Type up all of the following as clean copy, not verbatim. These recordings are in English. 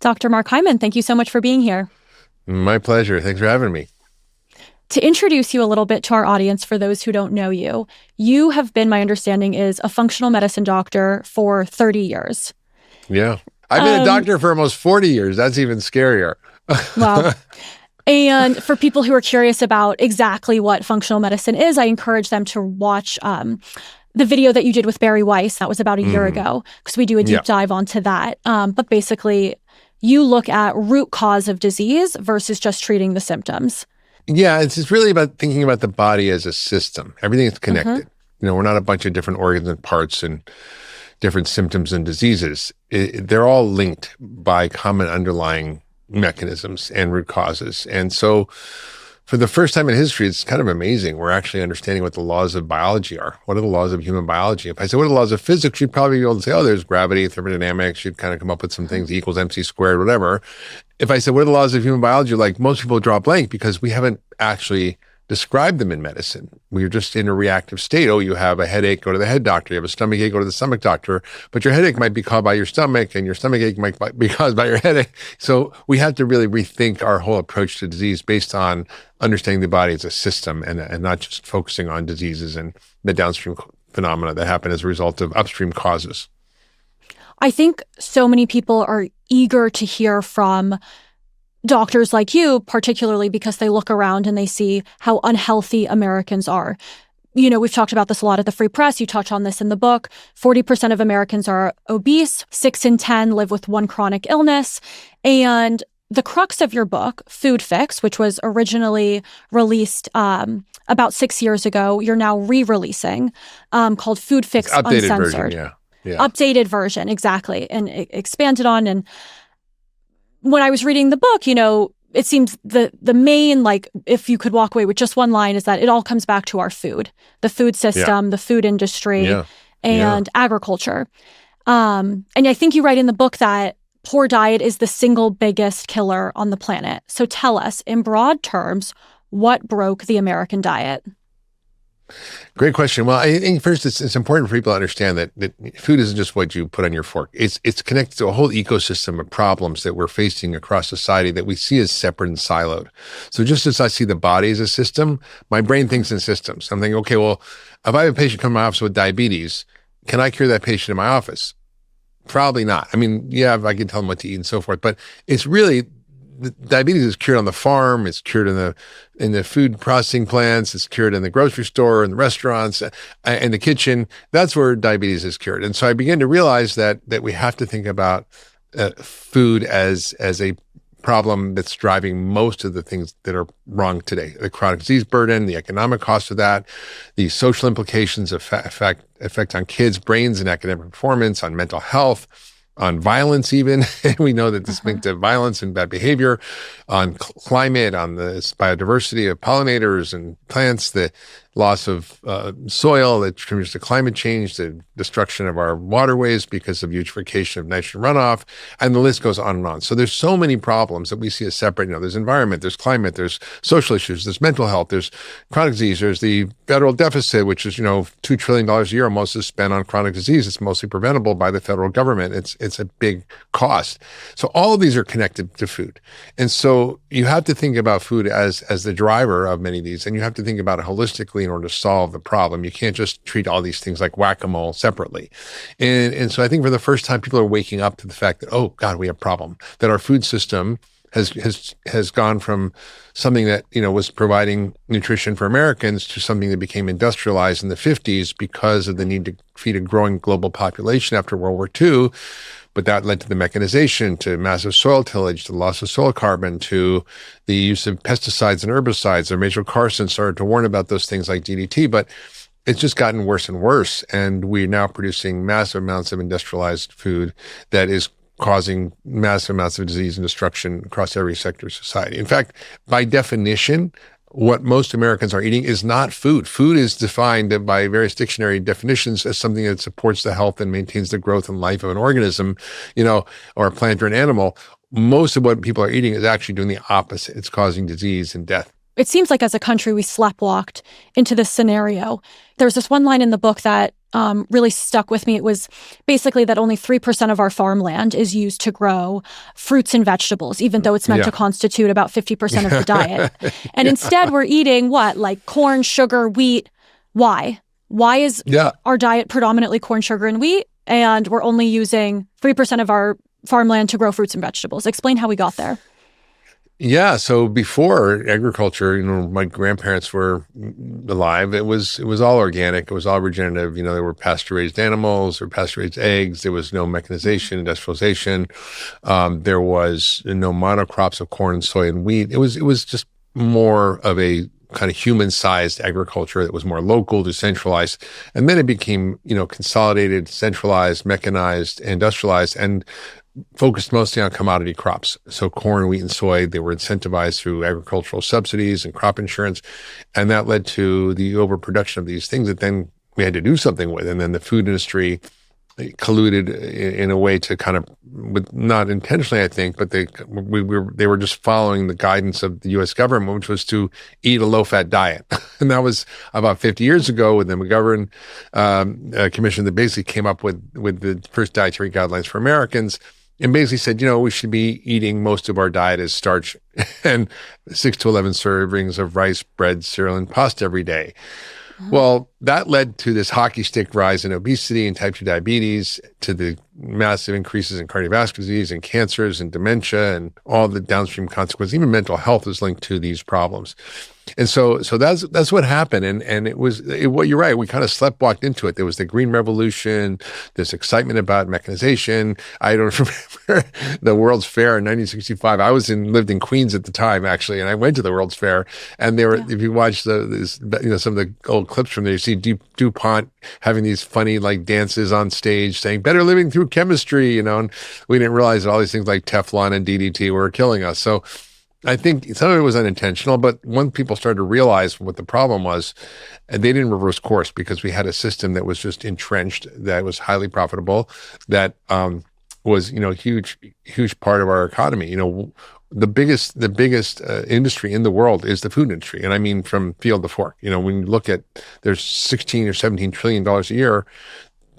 Dr. Mark Hyman, thank you so much for being here. My pleasure. Thanks for having me. To introduce you a little bit to our audience, for those who don't know you, you have been, my understanding is, a functional medicine doctor for 30 years. Yeah. I've been a doctor for almost 40 years. That's even scarier. Wow. And for people who are curious about exactly what functional medicine is, I encourage them to watch the video that you did with Barry Weiss. That was about a year ago, because we do a deep dive onto that. But basically, you look at root cause of disease versus just treating the symptoms. Yeah, it's really about thinking about the body as a system. Everything is connected. We're not a bunch of different organs and parts and different symptoms and diseases. They're all linked by common underlying mechanisms and root causes. And so for the first time in history, it's kind of amazing. We're actually understanding what the laws of biology are. What are the laws of human biology? If I say, what are the laws of physics? You'd probably be able to say, oh, there's gravity, thermodynamics. You'd kind of come up with some things, E equals MC squared, whatever. If I said, what are the laws of human biology? Like, most people draw a blank because we haven't actually described them in medicine. We're just in a reactive state. Oh, you have a headache, go to the head doctor. You have a stomach ache, go to the stomach doctor. But your headache might be caused by your stomach, and your stomach ache might be caused by your headache. So we have to really rethink our whole approach to disease based on understanding the body as a system and not just focusing on diseases and the downstream phenomena that happen as a result of upstream causes. I think so many people are eager to hear from doctors like you, particularly because they look around and they see how unhealthy Americans are. We've talked about this a lot at the Free Press. You touch on this in the book. 40% of Americans are obese. 6 in 10 live with one chronic illness. And the crux of your book, Food Fix, which was originally released about 6 years ago, you're now re-releasing, called Food Fix Uncensored. Version, yeah. Updated version, exactly, and expanded on. And when I was reading the book, it seems the main, if you could walk away with just one line, is that it all comes back to our food, the food system, the food industry, and agriculture. And I think you write in the book that poor diet is the single biggest killer on the planet. So tell us, in broad terms, what broke the American diet? Great question. Well, I think first it's important for people to understand that food isn't just what you put on your fork. It's connected to a whole ecosystem of problems that we're facing across society that we see as separate and siloed. So just as I see the body as a system, my brain thinks in systems. I'm thinking, okay, well, if I have a patient come to my office with diabetes, can I cure that patient in my office? Probably not. I mean, yeah, I can tell them what to eat and so forth, but it's really, diabetes is cured on the farm. It's cured in the food processing plants. It's cured in the grocery store, in the restaurants, in the kitchen. That's where diabetes is cured. And so I began to realize that we have to think about food as a problem that's driving most of the things that are wrong today. The chronic disease burden, the economic cost of that, the social implications of effect on kids' brains and academic performance, on mental health, on violence even. We know that this linked to violence and bad behavior, on climate, on the biodiversity of pollinators and plants, the loss of soil that contributes to climate change, the destruction of our waterways because of eutrophication of nitrogen runoff, and the list goes on and on. So there's so many problems that we see as separate. There's environment, there's climate, there's social issues, there's mental health, there's chronic disease, there's the federal deficit, which is, $2 trillion a year almost is spent on chronic disease. It's mostly preventable by the federal government. It's a big cost. So all of these are connected to food. And so you have to think about food as the driver of many of these, and you have to think about it holistically in order to solve the problem. You can't just treat all these things like whack-a-mole separately. And so I think for the first time, people are waking up to the fact that, oh God, we have a problem, that our food system has gone from something that, was providing nutrition for Americans to something that became industrialized in the 50s because of the need to feed a growing global population after World War II. But that led to the mechanization, to massive soil tillage, to loss of soil carbon, to the use of pesticides and herbicides. Rachel Carson started to warn about those things like DDT, but it's just gotten worse and worse. And we're now producing massive amounts of industrialized food that is causing massive amounts of disease and destruction across every sector of society. In fact, by definition, what most Americans are eating is not food. Food is defined by various dictionary definitions as something that supports the health and maintains the growth and life of an organism, or a plant or an animal. Most of what people are eating is actually doing the opposite. It's causing disease and death. It seems like as a country, we sleptwalked into this scenario. There's this one line in the book that really stuck with me. It was basically that only 3% of our farmland is used to grow fruits and vegetables, even though it's meant to constitute about 50% of the diet. And instead we're eating what? Like corn, sugar, wheat. Why? Why is our diet predominantly corn, sugar, and wheat? And we're only using 3% of our farmland to grow fruits and vegetables. Explain how we got there. Yeah. So before agriculture, my grandparents were alive. It was all organic. It was all regenerative. There were pasture raised animals or pasture raised eggs. There was no mechanization, industrialization. There was no monocrops of corn, soy, and wheat. It was just more of a kind of human-sized agriculture that was more local, decentralized. And then it became, consolidated, centralized, mechanized, industrialized, and focused mostly on commodity crops. So corn, wheat, and soy, they were incentivized through agricultural subsidies and crop insurance. And that led to the overproduction of these things that then we had to do something with. And then the food industry colluded in a way to kind of, not intentionally, I think, but they were just following the guidance of the U.S. government, which was to eat a low-fat diet. And that was about 50 years ago with the McGovern Commission that basically came up with the first dietary guidelines for Americans and basically said, we should be eating most of our diet as starch and 6 to 11 servings of rice, bread, cereal, and pasta every day. Well, that led to this hockey stick rise in obesity and type 2 diabetes, to the massive increases in cardiovascular disease and cancers and dementia and all the downstream consequences. Even mental health is linked to these problems. And so that's what happened. And well, you're right. We kind of sleptwalked into it. There was the Green Revolution, this excitement about mechanization. I don't remember the World's Fair in 1965. I lived in Queens at the time, actually, and I went to the World's Fair. And there were, if you watch some of the old clips from there, you see DuPont having these funny dances on stage saying better living through chemistry, and we didn't realize that all these things like Teflon and DDT were killing us. So I think some of it was unintentional, but when people started to realize what the problem was, and they didn't reverse course because we had a system that was just entrenched, that was highly profitable, that was huge part of our economy. The biggest industry in the world is the food industry, and I mean from field to fork. When you look at, there's 16 or 17 trillion dollars a year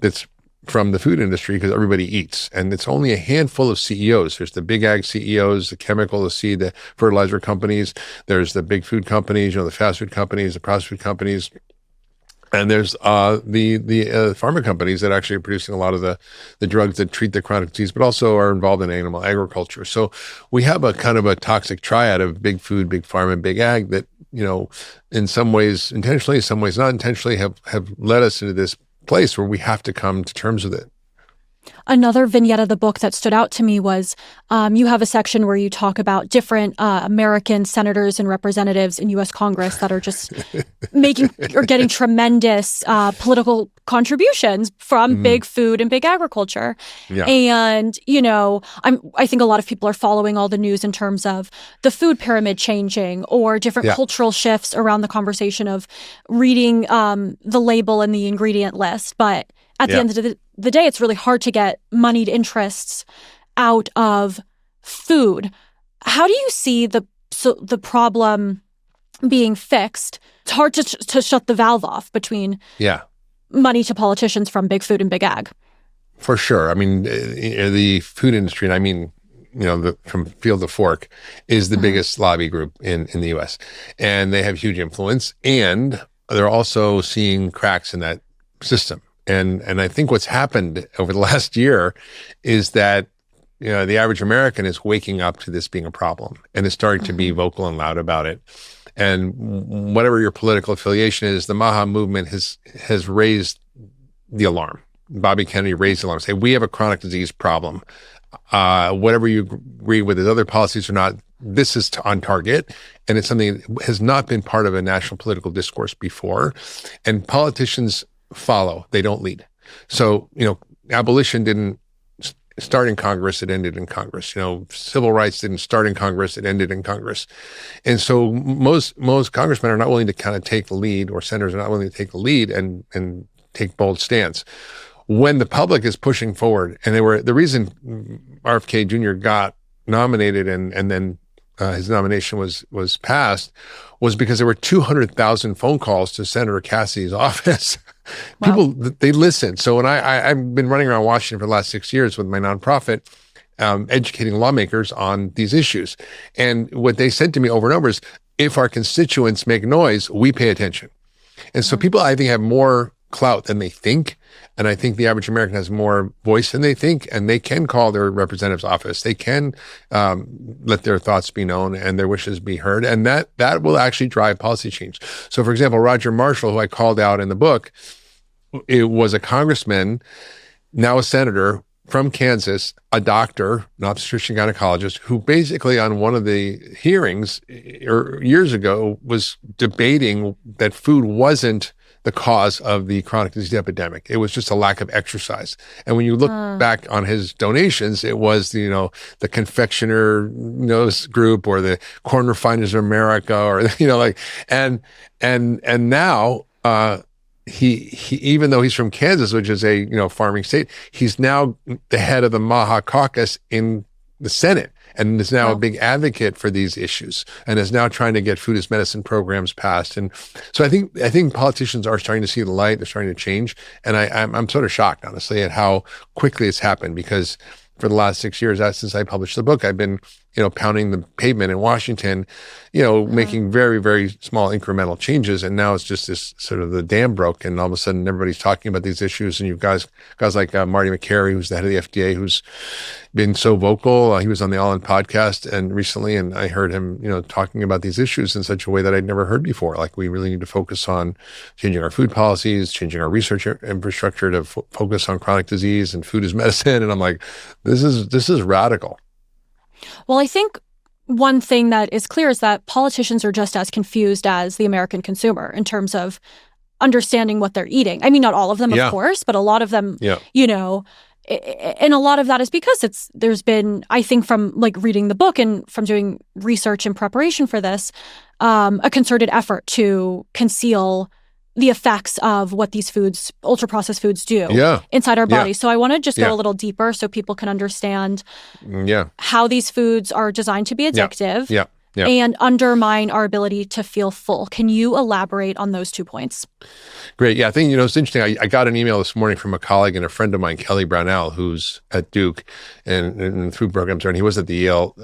that's from the food industry because everybody eats. And it's only a handful of CEOs. There's the big ag CEOs, the chemical, the fertilizer companies. There's the big food companies, the fast food companies, the processed food companies. And there's the pharma companies that actually are producing a lot of the drugs that treat the chronic disease, but also are involved in animal agriculture. So we have a kind of a toxic triad of big food, big pharma, and big ag that, in some ways intentionally, in some ways not intentionally, have led us into this place where we have to come to terms with it. Another vignette of the book that stood out to me was you have a section where you talk about different American senators and representatives in U.S. Congress that are just making or getting tremendous political contributions from big food and big agriculture. Yeah. And, I think a lot of people are following all the news in terms of the food pyramid changing or different cultural shifts around the conversation of reading the label and the ingredient list. But at the end of the day, it's really hard to get moneyed interests out of food. How do you see the problem being fixed? It's hard to shut the valve off between money to politicians from big food and big ag. For sure. I mean, the food industry, and I mean, from field to fork, is the biggest lobby group in the U.S. And they have huge influence. And they're also seeing cracks in that system. And I think what's happened over the last year is that, the average American is waking up to this being a problem and is starting to be vocal and loud about it. And whatever your political affiliation is, the MAHA movement has raised the alarm. Bobby Kennedy raised the alarm, say, we have a chronic disease problem. Whatever you agree with his other policies or not, this is on target. And it's something that has not been part of a national political discourse before. And politicians follow, they don't lead. So, abolition didn't start in Congress, it ended in Congress. Civil rights didn't start in Congress, it ended in Congress. And so most congressmen are not willing to kind of take the lead, or senators are not willing to take the lead and take bold stance. When the public is pushing forward, and the reason RFK Jr. got nominated and then his nomination was passed was because there were 200,000 phone calls to Senator Cassidy's office People, they listen. So when I've been running around Washington for the last 6 years with my nonprofit, educating lawmakers on these issues. And what they said to me over and over is, if our constituents make noise, we pay attention. And so people, I think, have more clout than they think. And I think the average American has more voice than they think, and they can call their representative's office. They can let their thoughts be known and their wishes be heard. And that will actually drive policy change. So, for example, Roger Marshall, who I called out in the book, it was a congressman, now a senator from Kansas, a doctor, an obstetrician gynecologist, who basically on one of the hearings years ago was debating that food wasn't the cause of the chronic disease epidemic. It was just a lack of exercise. And when you look back on his donations, it was, the confectioner, group, or the Corn Refiners of America, or, and now, he even though he's from Kansas, which is a farming state, he's now the head of the Maha Caucus in the Senate, and is now a big advocate for these issues, and is now trying to get food as medicine programs passed. And so I think politicians are starting to see the light. They're starting to change, and I'm sort of shocked, honestly, at how quickly it's happened, because for the last 6 years, since I published the book, I've been pounding the pavement in Washington, making very, very small incremental changes. And now it's just this sort of the dam broke, and all of a sudden everybody's talking about these issues. And you've guys like Marty McCary, who's the head of the FDA, who's been so vocal. He was on the All In podcast and recently, and I heard him, talking about these issues in such a way that I'd never heard before. Like, we really need to focus on changing our food policies, changing our research infrastructure to focus on chronic disease and food as medicine. And I'm like, this is radical. Well, I think one thing that is clear is that politicians are just as confused as the American consumer in terms of understanding what they're eating. I mean, not all of them, of course, but a lot of them, and a lot of that is because there's been, I think, from reading the book and from doing research in preparation for this, a concerted effort to conceal the effects of what these foods, ultra-processed foods, do inside our bodies. So I want to just go a little deeper so people can understand how these foods are designed to be addictive and undermine our ability to feel full. Can you elaborate on those 2 points? Great. Yeah, I think, it's interesting. I got an email this morning from a colleague and a friend of mine, Kelly Brownell, who's at Duke and food programs there. And he was at the Yale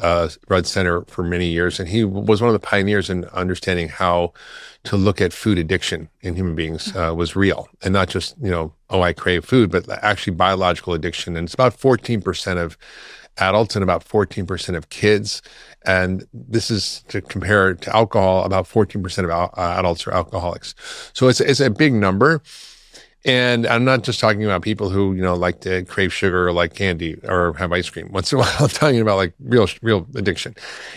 Rudd Center for many years. And he was one of the pioneers in understanding how to look at food addiction in human beings was real, and not just, I crave food, but actually biological addiction. And it's about 14% of adults and about 14% of kids. And this is to compare to alcohol, about 14% of adults are alcoholics. So it's a big number. And I'm not just talking about people who, like to crave sugar or like candy or have ice cream once in a while. I'm talking about real addiction.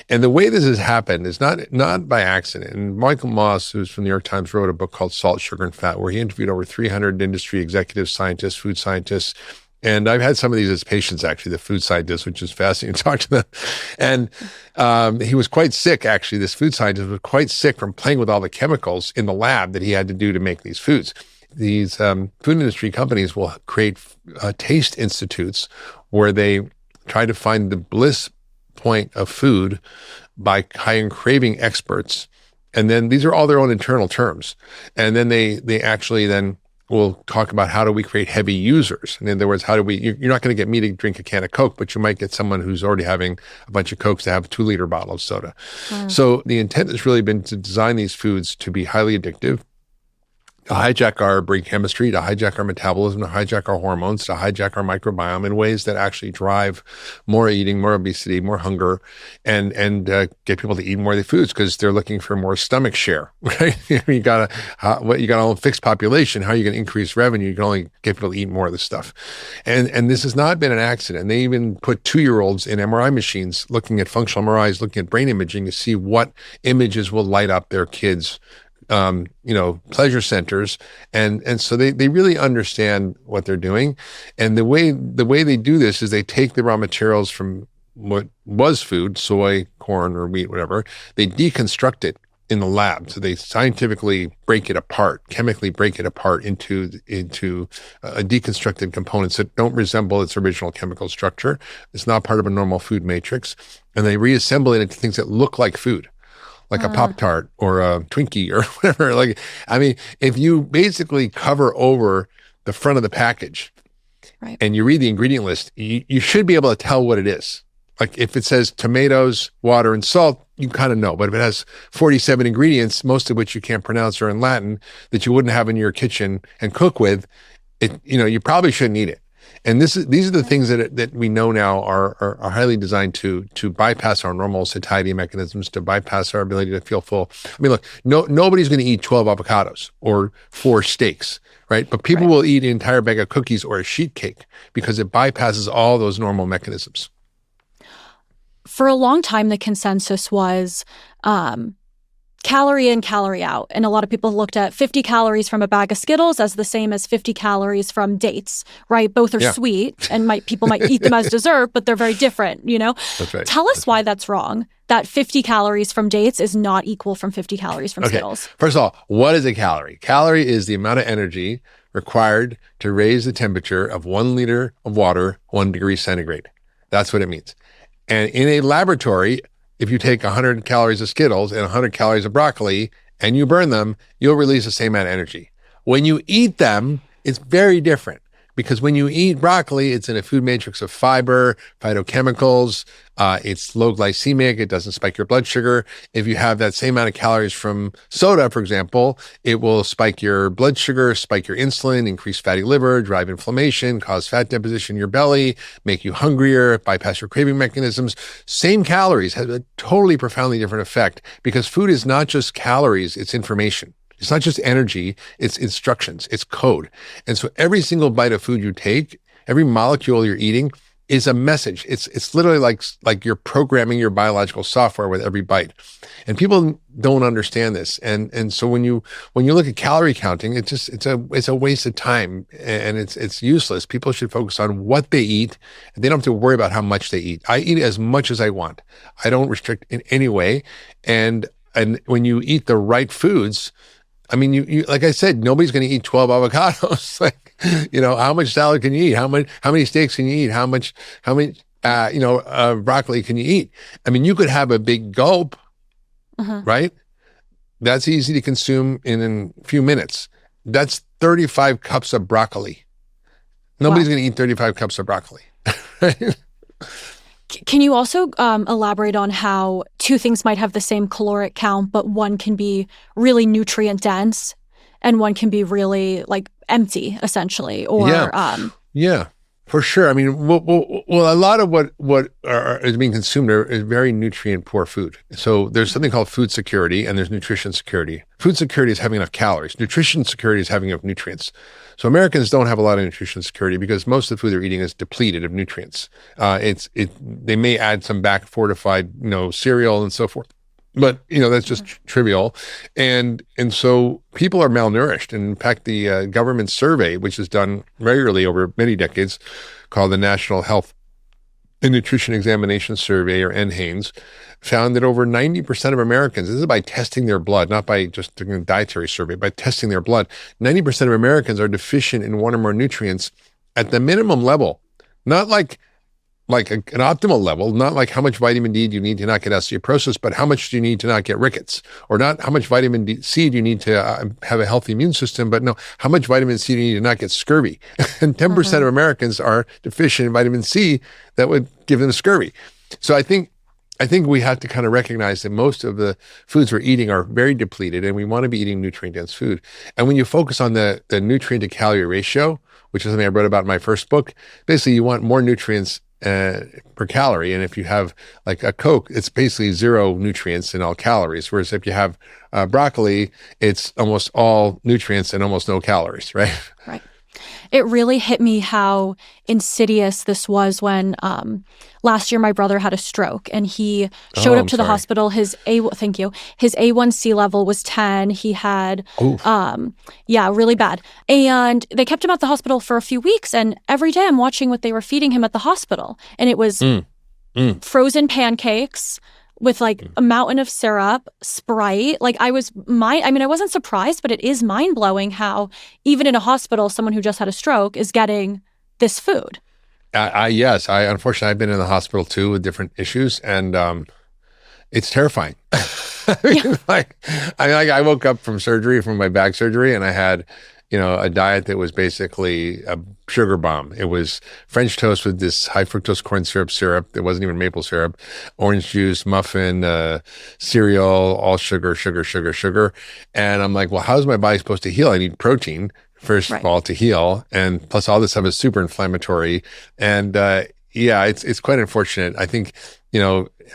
And the way this has happened is not by accident. And Michael Moss, who's from the New York Times, wrote a book called Salt, Sugar, and Fat, where he interviewed over 300 industry executives, scientists, food scientists. And I've had some of these as patients, actually, the food scientists, which is fascinating to talk to them. And he was quite sick, actually. This food scientist was quite sick from playing with all the chemicals in the lab that he had to do to make these foods. These food industry companies will create taste institutes where they try to find the bliss point of food by hiring craving experts. And then these are all their own internal terms. And then they actually then will talk about how do we create heavy users. In other words, you're not going to get me to drink a can of Coke, but you might get someone who's already having a bunch of Cokes to have a 2-liter bottle of soda. So the intent has really been to design these foods to be highly addictive, to hijack our brain chemistry, to hijack our metabolism, to hijack our hormones, to hijack our microbiome in ways that actually drive more eating, more obesity, more hunger, and get people to eat more of the foods because they're looking for more stomach share, right? You got a fixed population. How are you going to increase revenue? You can only get people to eat more of this stuff. And this has not been an accident. They even put 2-year-olds in MRI machines looking at functional MRIs, looking at brain imaging to see what images will light up their kids' pleasure centers. And so they really understand what they're doing. And the way they do this is they take the raw materials from what was food, soy, corn, or wheat, whatever, they deconstruct it in the lab. So they scientifically break it apart, chemically break it apart into deconstructed components that don't resemble its original chemical structure. It's not part of a normal food matrix. And they reassemble it into things that look like food. like a Pop-Tart or a Twinkie or whatever. Like, I mean, if you basically cover over the front of the package Right. and you read the ingredient list, you should be able to tell what it is. Like if it says tomatoes, water, and salt, you kind of know. But if it has 47 ingredients, most of which you can't pronounce or in Latin, that you wouldn't have in your kitchen and cook with, you probably shouldn't eat it. And these are the things that we know now are highly designed to bypass our normal satiety mechanisms, to bypass our ability to feel full. I mean, look, nobody's going to eat 12 avocados or 4 steaks, right? But people will eat an entire bag of cookies or a sheet cake because it bypasses all those normal mechanisms. For a long time, the consensus was calorie in, calorie out. And a lot of people looked at 50 calories from a bag of Skittles as the same as 50 calories from dates, right? Both are sweet and people might eat them as dessert, but they're very different, That's right. Tell us why that's wrong, that 50 calories from dates is not equal from 50 calories from Skittles. First of all, what is a calorie? Calorie is the amount of energy required to raise the temperature of 1 liter of water 1 degree centigrade. That's what it means. And in a laboratory, if you take 100 calories of Skittles and 100 calories of broccoli and you burn them, you'll release the same amount of energy. When you eat them, it's very different because when you eat broccoli, it's in a food matrix of fiber, phytochemicals. It's low glycemic. It doesn't spike your blood sugar. If you have that same amount of calories from soda, for example, it will spike your blood sugar, spike your insulin, increase fatty liver, drive inflammation, cause fat deposition in your belly, make you hungrier, bypass your craving mechanisms. Same calories have a totally profoundly different effect because food is not just calories, it's information. It's not just energy, it's instructions, it's code. And so every single bite of food you take, every molecule you're eating is a message. It's literally like you're programming your biological software with every bite. And people don't understand this. And so when you look at calorie counting, it's a waste of time and it's useless. People should focus on what they eat and they don't have to worry about how much they eat. I eat as much as I want. I don't restrict in any way. And when you eat the right foods, I mean, you like I said, nobody's going to eat 12 avocados. Like, how much salad can you eat? How many steaks can you eat? How many broccoli can you eat? I mean, you could have a big gulp, right? That's easy to consume in a few minutes. That's 35 cups of broccoli. Nobody's going to eat 35 cups of broccoli. Right? Can you also elaborate on how 2 things might have the same caloric count, but one can be really nutrient dense and one can be really like empty, essentially? Or yeah, for sure. I mean, well, a lot of what is being consumed is very nutrient poor food. So there's something called food security and there's nutrition security. Food security is having enough calories. Nutrition security is having enough nutrients. So Americans don't have a lot of nutrition security because most of the food they're eating is depleted of nutrients. They may add some back fortified, cereal and so forth. But, that's just trivial. And so people are malnourished. And in fact, the government survey, which is done regularly over many decades, called the National Health and Nutrition Examination Survey, or NHANES, found that over 90% of Americans, this is by testing their blood, not by just doing a dietary survey, by testing their blood, 90% of Americans are deficient in one or more nutrients at the minimum level, not like an optimal level, not like how much vitamin D do you need to not get osteoporosis, but how much do you need to not get rickets, or not how much vitamin C do you need to have a healthy immune system, but no, how much vitamin C do you need to not get scurvy? And 10% of Americans are deficient in vitamin C that would give them scurvy. So I think we have to kind of recognize that most of the foods we're eating are very depleted and we want to be eating nutrient-dense food. And when you focus on the nutrient to calorie ratio, which is something I wrote about in my first book, basically you want more nutrients per calorie. And if you have like a Coke, it's basically 0 nutrients and all calories. Whereas if you have broccoli, it's almost all nutrients and almost no calories, right? Right. It really hit me how insidious this was when last year my brother had a stroke and he showed up to the hospital. His A1C level was 10. He had, really bad. And they kept him at the hospital for a few weeks. And every day I'm watching what they were feeding him at the hospital. And it was frozen pancakes with like a mountain of syrup, Sprite. Like I wasn't surprised, but it is mind-blowing how even in a hospital, someone who just had a stroke is getting this food. Unfortunately, I've been in the hospital too with different issues and it's terrifying. I woke up from my back surgery, and I had, a diet that was basically a sugar bomb. It was French toast with this high fructose corn syrup. It wasn't even maple syrup, orange juice, muffin, cereal, all sugar, sugar, sugar, sugar. And I'm like, well, how's my body supposed to heal? I need protein, first of all, to heal. And plus all this stuff is super inflammatory. And, it's quite unfortunate. I think,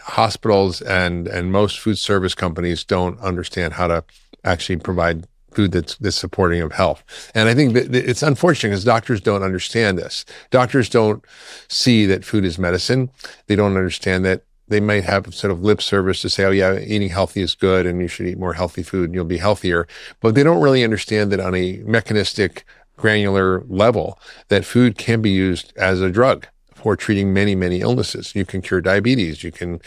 hospitals and most food service companies don't understand how to actually provide food that's supporting of health. And I think that it's unfortunate because doctors don't understand this. Doctors don't see that food is medicine. They don't understand that they might have sort of lip service to say, oh yeah, eating healthy is good and you should eat more healthy food and you'll be healthier. But they don't really understand that on a mechanistic, granular level, that food can be used as a drug for treating many, many illnesses. You can cure diabetes. You can,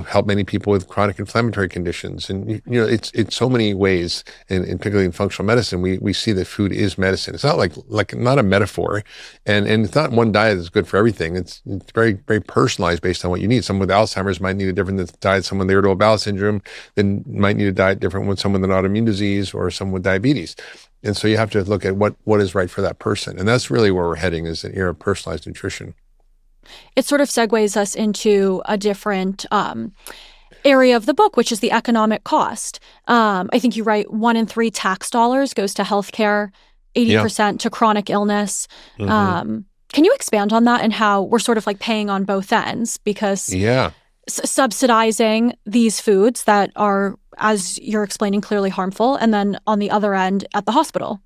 help many people with chronic inflammatory conditions. And, it's so many ways, and particularly in functional medicine, we see that food is medicine. It's not like not a metaphor. And it's not one diet that's good for everything. It's very, very personalized based on what you need. Someone with Alzheimer's might need a different diet. Someone with irritable bowel syndrome then might need a diet different with someone with an autoimmune disease or someone with diabetes. And so you have to look at what is right for that person. And that's really where we're heading, is an era of personalized nutrition. It sort of segues us into a different area of the book, which is the economic cost. I think you write 1 in 3 tax dollars goes to healthcare, 80% to chronic illness. Mm-hmm. Can you expand on that and how we're sort of like paying on both ends? Because subsidizing these foods that are, as you're explaining, clearly harmful, and then on the other end at the hospital.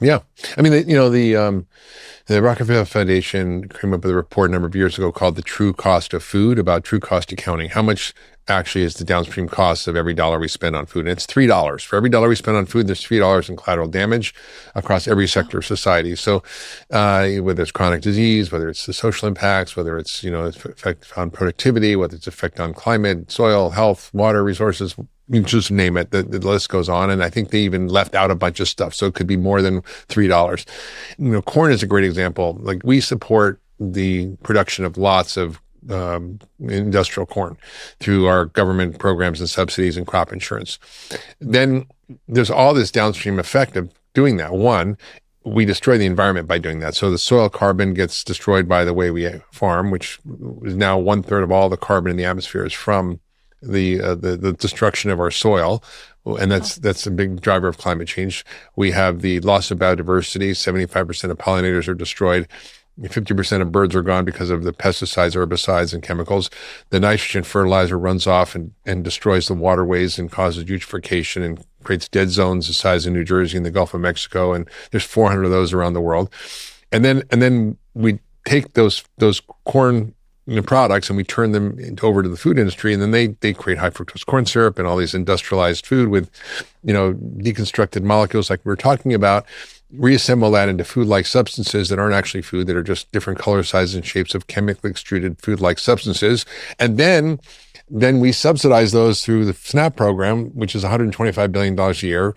Yeah. I mean, the Rockefeller Foundation came up with a report a number of years ago called The True Cost of Food, about true cost accounting. How much actually is the downstream cost of every dollar we spend on food? And it's $3. For every dollar we spend on food, there's $3 in collateral damage across every sector of society. So whether it's chronic disease, whether it's the social impacts, whether it's, effect on productivity, whether it's effect on climate, soil, health, water, resources, you just name it, the list goes on. And I think they even left out a bunch of stuff. So it could be more than $3. Corn is a great example. Like, we support the production of lots of industrial corn through our government programs and subsidies and crop insurance. Then there's all this downstream effect of doing that. One, we destroy the environment by doing that. So the soil carbon gets destroyed by the way we farm, which is now 1/3 of all the carbon in the atmosphere is from the destruction of our soil. And that's a big driver of climate change. We have the loss of biodiversity. 75% of pollinators are destroyed. 50% of birds are gone because of the pesticides, herbicides, and chemicals. The nitrogen fertilizer runs off and destroys the waterways and causes eutrophication and creates dead zones the size of New Jersey and the Gulf of Mexico. And there's 400 of those around the world. And then we take those corn products and we turn them over to the food industry, and then they create high fructose corn syrup and all these industrialized food with, deconstructed molecules like we were talking about, reassemble that into food-like substances that aren't actually food, that are just different color, sizes, and shapes of chemically extruded food-like substances. And then we subsidize those through the SNAP program, which is $125 billion a year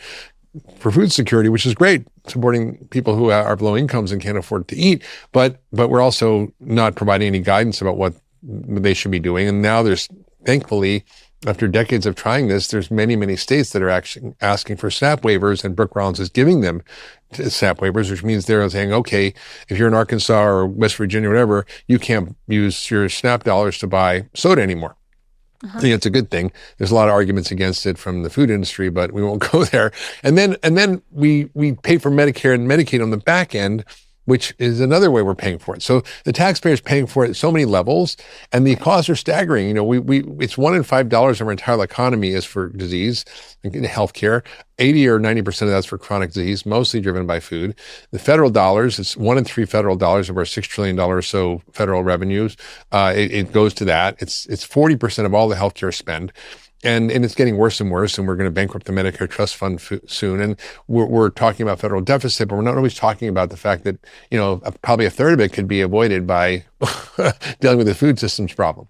for food security, which is great, supporting people who are low incomes and can't afford to eat. But we're also not providing any guidance about what they should be doing. And now there's, thankfully, after decades of trying this, there's many, many states that are actually asking for SNAP waivers, and Brooke Rollins is giving them SNAP waivers, which means they're saying, okay, if you're in Arkansas or West Virginia or whatever, you can't use your SNAP dollars to buy soda anymore. I think it's a good thing. There's a lot of arguments against it from the food industry, but we won't go there. And then we pay for Medicare and Medicaid on the back end, which is another way we're paying for it. So the taxpayer is paying for it at so many levels, and the costs are staggering. It's $1 in $5 of our entire economy is for disease in healthcare. 80 or 90% of that's for chronic disease, mostly driven by food. The federal dollars, it's 1 in 3 federal dollars of our $6 trillion or so federal revenues. It goes to that. It's 40% of all the healthcare spend. And it's getting worse and worse, and we're going to bankrupt the Medicare Trust Fund soon. And we're talking about federal deficit, but we're not always talking about the fact that, probably a third of it could be avoided by dealing with the food systems problem.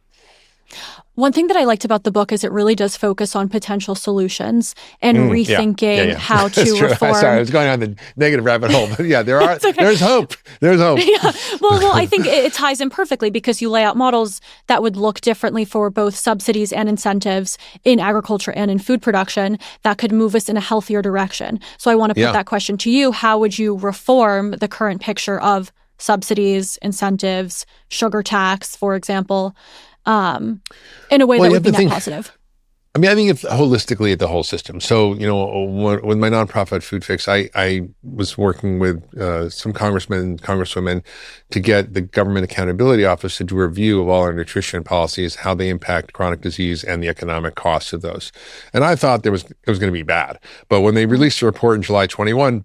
One thing that I liked about the book is it really does focus on potential solutions and rethinking how to reform. Sorry, I was going on the negative rabbit hole, but yeah, Okay. There's hope. There's hope. Yeah. Well, I think it ties in perfectly because you lay out models that would look differently for both subsidies and incentives in agriculture and in food production that could move us in a healthier direction. So I want to put that question to you. How would you reform the current picture of subsidies, incentives, sugar tax, for example, in a way that would be net positive? I mean, I think holistically at the whole system. So, with my nonprofit Food Fix, I was working with some congressmen and congresswomen to get the Government Accountability Office to do a review of all our nutrition policies, how they impact chronic disease and the economic costs of those. And I thought it was going to be bad. But when they released the report in July 21,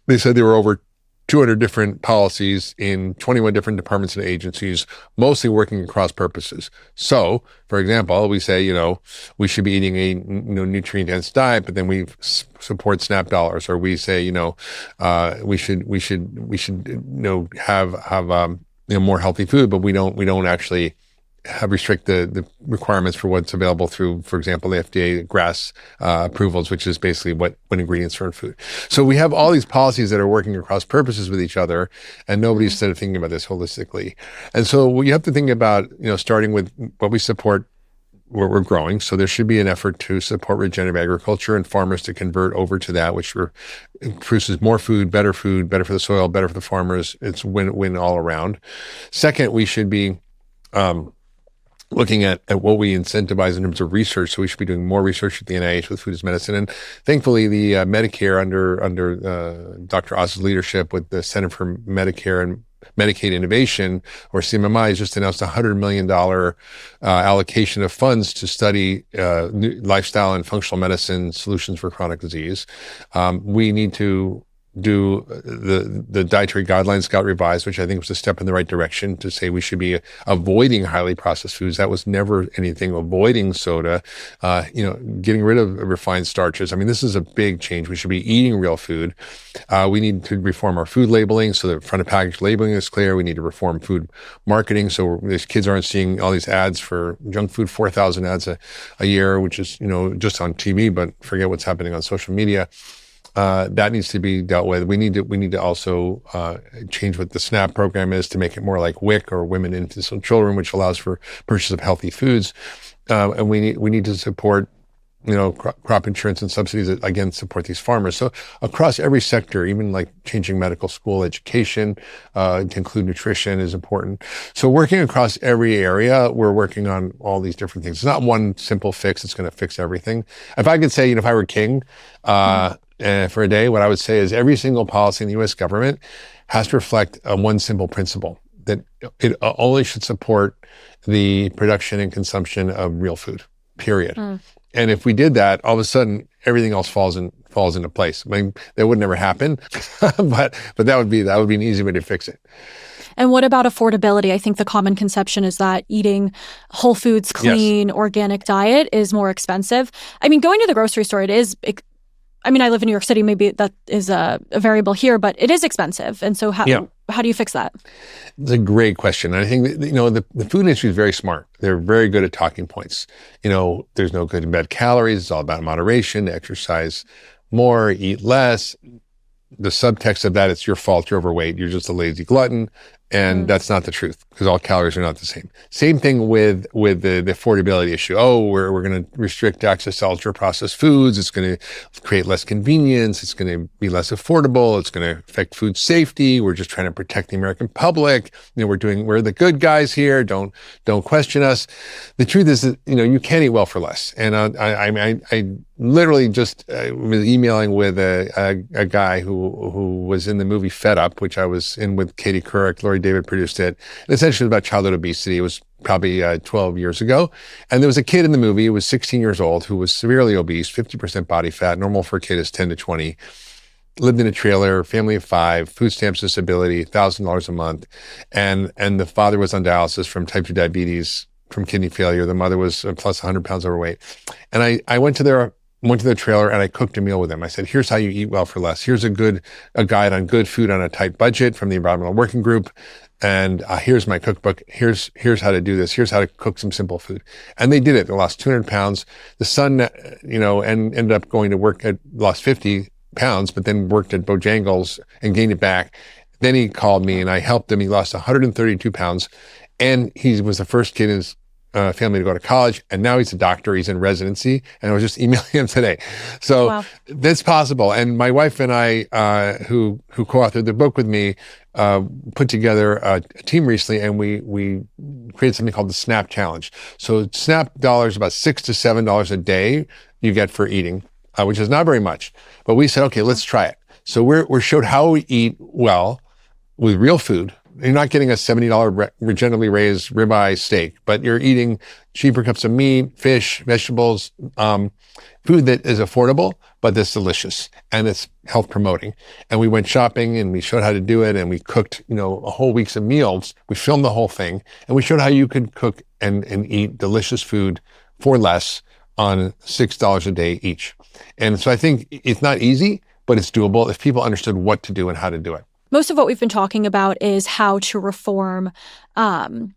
they said there were over 200 different policies in 21 different departments and agencies, mostly working across purposes. So, for example, we say, we should be eating a nutrient-dense diet, but then we support SNAP dollars, or we say, we should have more healthy food, but we don't actually restrict the requirements for what's available through, for example, the FDA GRAS approvals, which is basically what ingredients are in food. So we have all these policies that are working across purposes with each other, and nobody's started thinking about this holistically. And so you have to think about, starting with what we support, where we're growing. So there should be an effort to support regenerative agriculture and farmers to convert over to that, which produces more food, better for the soil, better for the farmers. It's win-win all around. Second, we should be looking at what we incentivize in terms of research. So we should be doing more research at the NIH with food as medicine. And thankfully, the Medicare under Dr. Oz's leadership with the Center for Medicare and Medicaid Innovation, or CMMI, has just announced a $100 million allocation of funds to study lifestyle and functional medicine solutions for chronic disease. We need to do the dietary guidelines got revised, which I think was a step in the right direction to say we should be avoiding highly processed foods. That was never anything. Avoiding soda, getting rid of refined starches. I mean, this is a big change. We should be eating real food. We need to reform our food labeling so that front of package labeling is clear. We need to reform food marketing so these kids aren't seeing all these ads for junk food, 4,000 ads a year, which is, just on TV, but forget what's happening on social media. That needs to be dealt with. We need to also change what the SNAP program is to make it more like WIC, or Women, Infants, and Children, which allows for purchase of healthy foods. And we need to support, crop insurance and subsidies that, again, support these farmers. So across every sector, even like changing medical school education to include nutrition is important. So working across every area, we're working on all these different things. It's not one simple fix that's going to fix everything. If I could say, if I were king, for a day, what I would say is every single policy in the U.S. government has to reflect one simple principle, that it only should support the production and consumption of real food, period. And if we did that, all of a sudden, everything else falls into place. I mean, that would never happen, but that would be an easy way to fix it. And what about affordability? I think the common conception is that eating whole foods, clean, organic diet is more expensive. I mean, going to the grocery store, I live in New York City. Maybe that is a variable here, but it is expensive. And so how do you fix that? It's a great question. And I think that, the food industry is very smart. They're very good at talking points. There's no good and bad calories. It's all about moderation, exercise more, eat less. The subtext of that, it's your fault, you're overweight, you're just a lazy glutton. And that's not the truth, because all calories are not the same. Same thing with the affordability issue. Oh, we're going to restrict access to ultra processed foods. It's going to create less convenience. It's going to be less affordable. It's going to affect food safety. We're just trying to protect the American public. We're the good guys here. Don't question us. The truth is that, you can't eat well for less. And I literally just was emailing with a guy who was in the movie Fed Up, which I was in with Katie Couric. Lori David produced it. And essentially it was about childhood obesity. It was probably 12 years ago. And there was a kid in the movie who was 16 years old who was severely obese, 50% body fat. Normal for a kid is 10 to 20. Lived in a trailer, family of 5, food stamps disability, $1,000 a month. And the father was on dialysis from type 2 diabetes, from kidney failure. The mother was plus 100 pounds overweight. And I went to their trailer and I cooked a meal with them. I said, here's how you eat well for less. Here's a guide on good food on a tight budget from the Environmental Working Group. And here's my cookbook. Here's how to do this. Here's how to cook some simple food. And they did it. They lost 200 pounds. The son, and ended up going to work lost 50 pounds, but then worked at Bojangles and gained it back. Then he called me and I helped him. He lost 132 pounds and he was the first kid in his family to go to college. And now he's a doctor. He's in residency. And I was just emailing him today. So wow. That's possible. And my wife and I, who co-authored the book with me, put together a team recently, and we created something called the SNAP Challenge. So SNAP dollars, about $6 to $7 a day you get for eating, which is not very much. But we said, okay, let's try it. So we're showed how we eat well with real food. You're not getting a $70 regeneratively raised ribeye steak, but you're eating cheaper cups of meat, fish, vegetables, food that is affordable, but that's delicious and it's health promoting. And we went shopping and we showed how to do it, and we cooked, a whole week's of meals. We filmed the whole thing, and we showed how you could cook and eat delicious food for less on $6 a day each. And so I think it's not easy, but it's doable if people understood what to do and how to do it. Most of what we've been talking about is how to reform the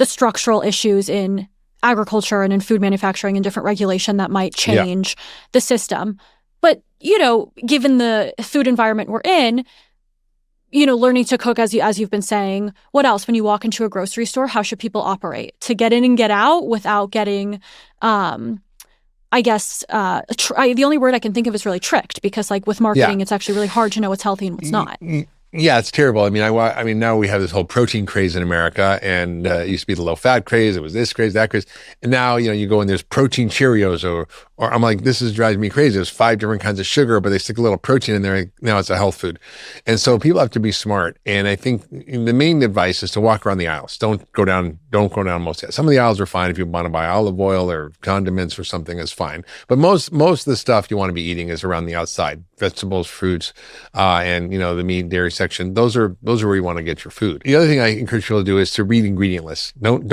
structural issues in agriculture and in food manufacturing and different regulation that might change the system. But, given the food environment we're in, learning to cook, as you've been saying, what else? When you walk into a grocery store, how should people operate to get in and get out without getting, the only word I can think of is really tricked, because with marketing, it's actually really hard to know what's healthy and what's not. Yeah, it's terrible. I mean, now we have this whole protein craze in America, and it used to be the low fat craze. It was this craze, that craze. And now, you go and there's protein Cheerios or I'm like, this is driving me crazy. There's 5 different kinds of sugar, but they stick a little protein in there. Now it's a health food. And so people have to be smart. And I think the main advice is to walk around the aisles. Don't go down most. Some of the aisles are fine. If you want to buy olive oil or condiments or something, is fine. But most of the stuff you want to be eating is around the outside. Vegetables, fruits, and the meat, dairy section. Those are where you want to get your food. The other thing I encourage people to do is to read ingredient lists. Don't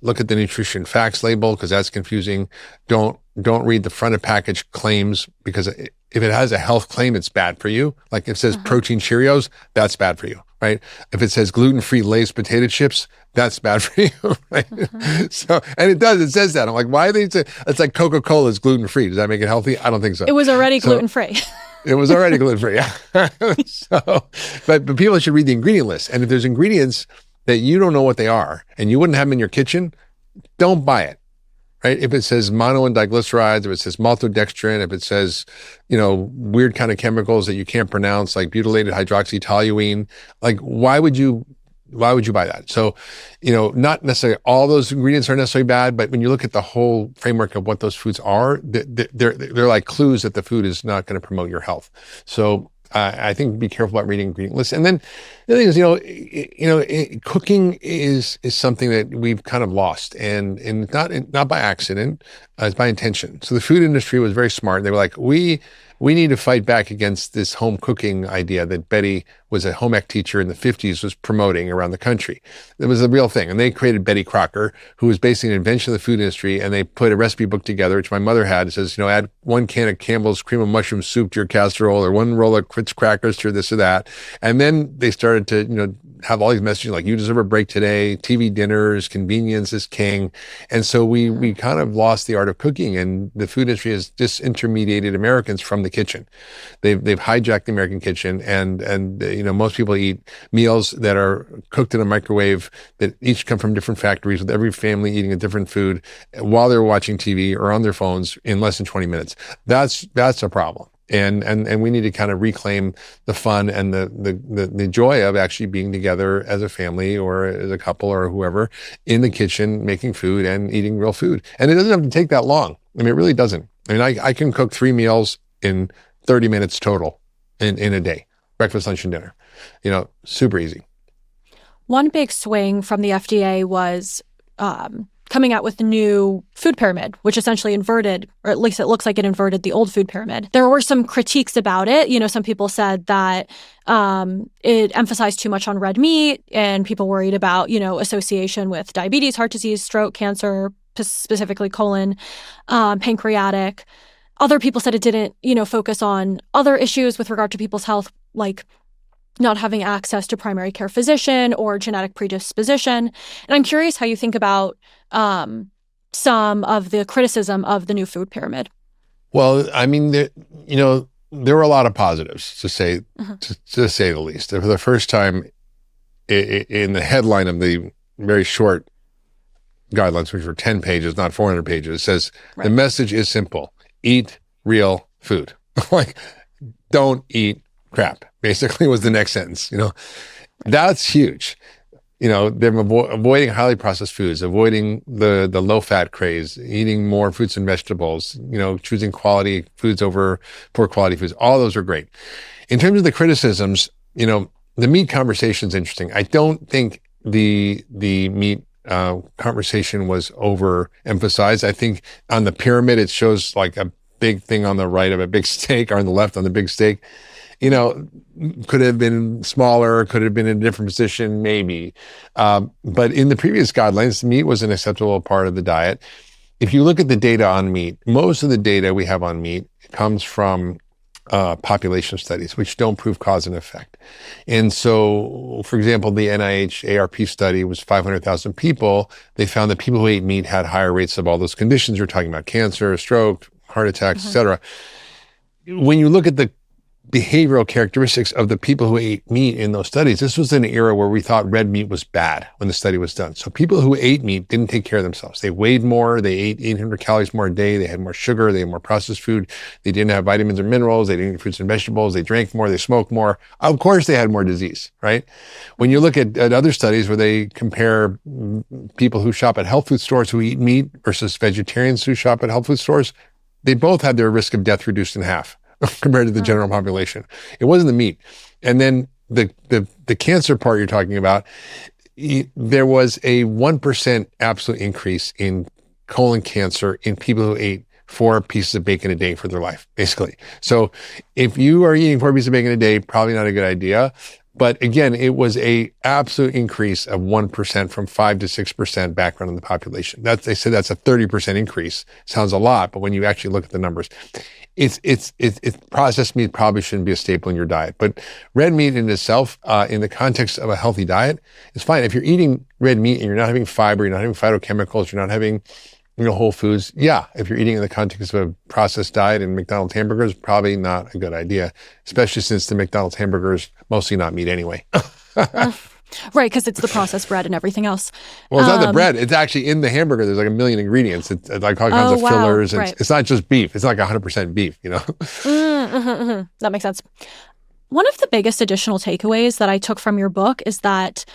look at the nutrition facts label, because that's confusing. Don't read the front of package claims, because if it has a health claim, it's bad for you. Like if it says protein Cheerios, that's bad for you, right? If it says gluten-free Lay's potato chips, that's bad for you, right? So, and it says that. I'm like, why are they say it's like Coca-Cola is gluten-free? Does that make it healthy? I don't think so. It was already gluten-free. It was already gluten-free. Yeah. But people should read the ingredient list. And if there's ingredients that you don't know what they are and you wouldn't have them in your kitchen, don't buy it. Right? If it says mono and diglycerides, if it says maltodextrin, if it says, weird kind of chemicals that you can't pronounce, like butylated hydroxytoluene, like why would you buy that? So, not necessarily all those ingredients are necessarily bad, but when you look at the whole framework of what those foods are, they're like clues that the food is not going to promote your health. So I think be careful about reading ingredient lists. And then the other thing is, cooking is something that we've kind of lost, and not by accident, it's by intention. So the food industry was very smart. They were like, we need to fight back against this home cooking idea that Betty was a home ec teacher in the 50s was promoting around the country. It was a real thing. And they created Betty Crocker, who was basically an invention of the food industry. And they put a recipe book together, which my mother had. It says, add 1 can of Campbell's cream of mushroom soup to your casserole, or 1 roll of Ritz crackers to this or that. And then they started to, have all these messages like, you deserve a break today, TV dinners, convenience is king. And so we kind of lost the art of cooking, and the food industry has disintermediated Americans from the kitchen. They've hijacked the American kitchen, and most people eat meals that are cooked in a microwave that each come from different factories, with every family eating a different food while they're watching TV or on their phones in less than 20 minutes. That's a problem. And we need to kind of reclaim the fun and the joy of actually being together as a family or as a couple or whoever in the kitchen, making food and eating real food. And it doesn't have to take that long. I mean, it really doesn't. I mean, I can cook 3 meals in 30 minutes total in a day, breakfast, lunch, and dinner, super easy. One big swing from the FDA was coming out with the new food pyramid, which essentially inverted, or at least it looks like it inverted the old food pyramid. There were some critiques about it. Some people said that it emphasized too much on red meat, and people worried about, association with diabetes, heart disease, stroke, cancer, specifically colon, pancreatic. Other people said it didn't, focus on other issues with regard to people's health, like not having access to primary care physician or genetic predisposition. And I'm curious how you think about some of the criticism of the new food pyramid. Well, I mean, there were a lot of positives to say the least. For the first time, in the headline of the very short guidelines, which were 10 pages, not 400 pages, it says the message is simple: eat real food. Like, don't eat crap, basically, was the next sentence. That's huge. They're avoiding highly processed foods, avoiding the low fat craze, eating more fruits and vegetables, choosing quality foods over poor quality foods. All those are great. In terms of the criticisms, the meat conversation is interesting. I don't think the meat conversation was overemphasized. I think on the pyramid, it shows like a big thing on the right of a big steak, or on the left on the big steak. Could have been smaller, could have been in a different position, maybe. But in the previous guidelines, meat was an acceptable part of the diet. If you look at the data on meat, most of the data we have on meat comes from population studies, which don't prove cause and effect. And so, for example, the NIH ARP study was 500,000 people. They found that people who ate meat had higher rates of all those conditions we're talking about: cancer, stroke, heart attacks, et cetera. When you look at the behavioral characteristics of the people who ate meat in those studies, this was an era where we thought red meat was bad when the study was done. So people who ate meat didn't take care of themselves. They weighed more, they ate 800 calories more a day, they had more sugar, they had more processed food, they didn't have vitamins or minerals, they didn't eat fruits and vegetables, they drank more, they smoked more. Of course they had more disease, right? When you look at other studies where they compare people who shop at health food stores who eat meat versus vegetarians who shop at health food stores, they both had their risk of death reduced in half compared to the general population. It wasn't the meat. And then the cancer part you're talking about, there was a 1% absolute increase in colon cancer in people who ate 4 pieces of bacon a day for their life, basically. So if you are eating 4 pieces of bacon a day, probably not a good idea. But again, it was a absolute increase of 1% from 5 to 6% background in the population. They said that's a 30% increase. Sounds a lot, but when you actually look at the numbers, it's processed meat probably shouldn't be a staple in your diet. But red meat in itself, in the context of a healthy diet, is fine. If you're eating red meat and you're not having fiber, you're not having phytochemicals, you're not having whole foods. Yeah, if you're eating in the context of a processed diet and McDonald's hamburgers, probably not a good idea, especially since the McDonald's hamburgers mostly not meat anyway. Right, because it's the processed bread and everything else. Well, it's not the bread. It's actually in the hamburger. There's like a million ingredients. It's like all kinds of fillers. And it's not just beef. It's like 100% beef, That makes sense. One of the biggest additional takeaways that I took from your book is that